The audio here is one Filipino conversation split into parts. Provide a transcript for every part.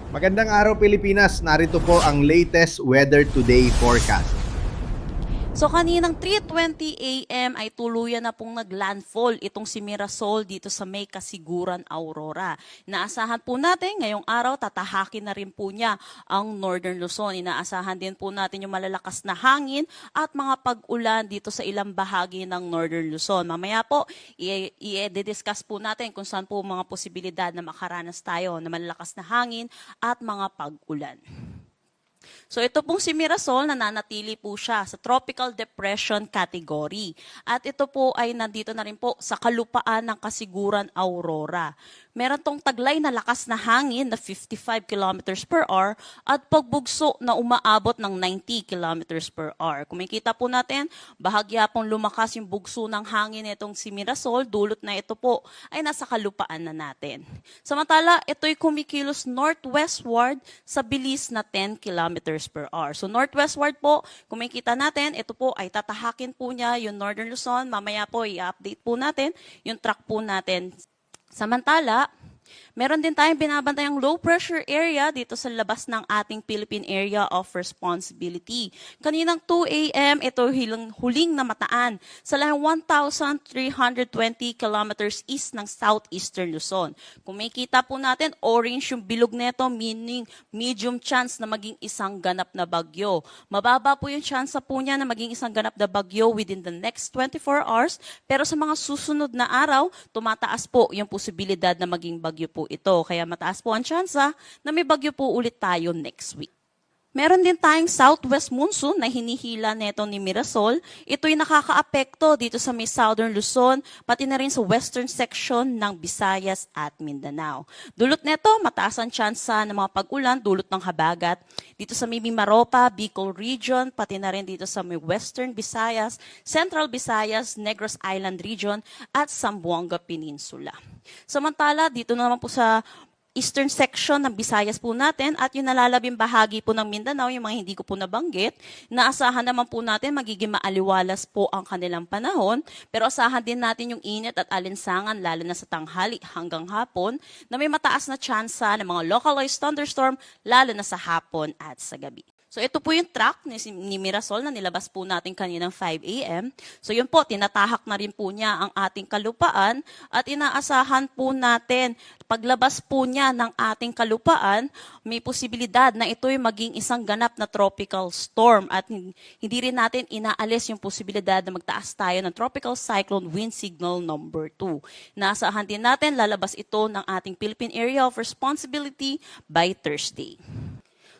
Magandang araw Pilipinas, narito po ang latest Weather Today forecast. So kaninang 3:20 AM ay tuluyan na pong naglandfall itong si Mirasol dito sa May Kasiguran, Aurora. Inaasahan po natin ngayong araw tatahakin na rin po niya ang Northern Luzon. Inaasahan din po natin yung malalakas na hangin at mga pag-ulan dito sa ilang bahagi ng Northern Luzon. Mamaya po i-discuss po natin kung saan po mga posibilidad na makaranas tayo ng malalakas na hangin at mga pag-ulan. So ito pong si Mirasol, nananatili po siya sa Tropical Depression category. At ito po ay nandito na rin po sa kalupaan ng Kasiguran, Aurora. Meron tong taglay na lakas na hangin na 55 kilometers per hour at pagbugso na umaabot ng 90 kilometers per hour. Kung makikita po natin, bahagya pong lumakas yung bugso ng hangin nitong si Mirasol, dulot na ito po ay nasa kalupaan na natin. Samantala, ito'y kumikilos northwestward sa bilis na 10 kilometers per hour. So northwestward po, kung makikita natin, ito po ay tatahakin po niya yung Northern Luzon. Mamaya po i-update po natin yung track po natin. Samantala, meron din tayong binabantayang low pressure area dito sa labas ng ating Philippine Area of Responsibility. Kaninang 2 AM, ito huling namataan sa layong 1,320 kilometers east ng southeastern Luzon. Kung makikita po natin, orange yung bilog nito, meaning medium chance na maging isang ganap na bagyo. Mababa po yung chance po niya na maging isang ganap na bagyo within the next 24 hours, pero sa mga susunod na araw, tumataas po yung posibilidad na maging bagyo po ito. Kaya mataas po ang tsansa na may bagyo po ulit tayo next week. Meron din tayong southwest monsoon na hinihila neto ni Mirasol. Ito'y nakakaapekto dito sa may southern Luzon, pati na rin sa western section ng Visayas at Mindanao. Dulot neto, mataas ang tsansa ng mga pag-ulan, dulot ng habagat. Dito sa may Mimaropa, Bicol region, pati na rin dito sa may western Visayas, central Visayas, Negros Island region, at Zamboanga Peninsula. Samantala, dito naman po sa eastern section ng Visayas po natin at yung nalalabing bahagi po ng Mindanao, yung mga hindi ko po nabanggit, naasahan naman po natin magiging maaliwalas po ang kanilang panahon, pero asahan din natin yung init at alinsangan lalo na sa tanghali hanggang hapon na may mataas na tsansa ng mga localized thunderstorm lalo na sa hapon at sa gabi. So ito po yung track ni Mirasol na nilabas po natin kaninang 5 AM. So yun po, tinatahak na rin po niya ang ating kalupaan at inaasahan po natin, paglabas po niya ng ating kalupaan, may posibilidad na ito'y maging isang ganap na tropical storm at hindi rin natin inaalis yung posibilidad na magtaas tayo ng tropical cyclone wind signal number 2. Inaasahan din natin, lalabas ito ng ating Philippine Area of Responsibility by Thursday.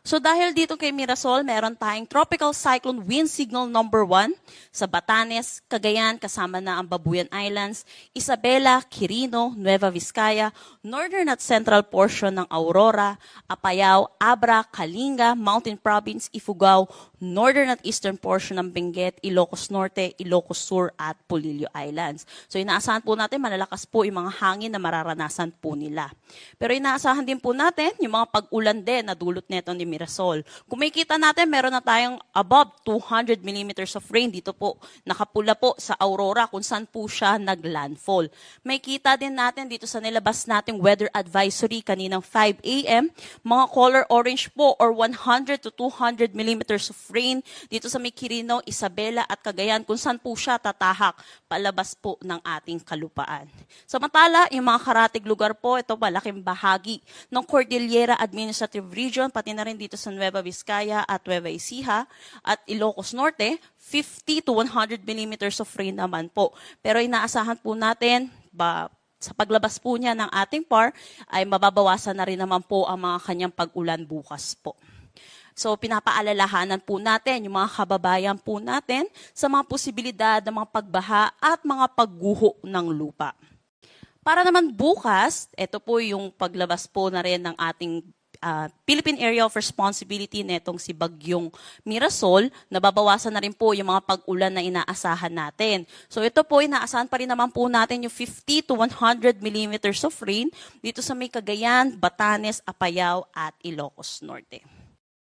So dahil dito kay Mirasol, meron tayong Tropical Cyclone Wind Signal number 1 sa Batanes, Cagayan, kasama na ang Babuyan Islands, Isabela, Quirino, Nueva Vizcaya, northern at central portion ng Aurora, Apayao, Abra, Kalinga, Mountain Province, Ifugao, northern at eastern portion ng Benguet, Ilocos Norte, Ilocos Sur at Polillo Islands. So inaasahan po natin malalakas po yung mga hangin na mararanasan po nila. Pero inaasahan din po natin yung mga pag-ulan din na dulot nito ni Mirasol. Kung makikita natin, meron na tayong above 200 millimeters of rain dito po. Nakapula po sa Aurora kung saan po siya naglandfall. May kita din natin dito sa nilabas nating weather advisory kaninang 5 AM, mga color orange po or 100 to 200 millimeters of rain dito sa may Quirino, Isabela at Cagayan kung saan po siya tatahak palabas po ng ating kalupaan. Samantala, yung mga karatig lugar po, ito malaking bahagi ng Cordillera Administrative Region, pati na rin dito sa Nueva Vizcaya at Nueva Ecija at Ilocos Norte, 50 to 100 millimeters of rain naman po. Pero inaasahan po natin, sa paglabas po niya ng ating PAR, ay mababawasan na rin naman po ang mga kanyang pag-ulan bukas po. So pinapaalalahanan po natin yung mga kababayan po natin sa mga posibilidad ng mga pagbaha at mga pagguho ng lupa. Para naman bukas, ito po yung paglabas po na rin ng ating Philippine Area of Responsibility netong si Bagyong Mirasol, nababawasan na rin po yung mga pag-ulan na inaasahan natin. So ito po, inaasahan pa rin naman po natin yung 50 to 100 millimeters of rain dito sa may Cagayan, Batanes, Apayao at Ilocos Norte.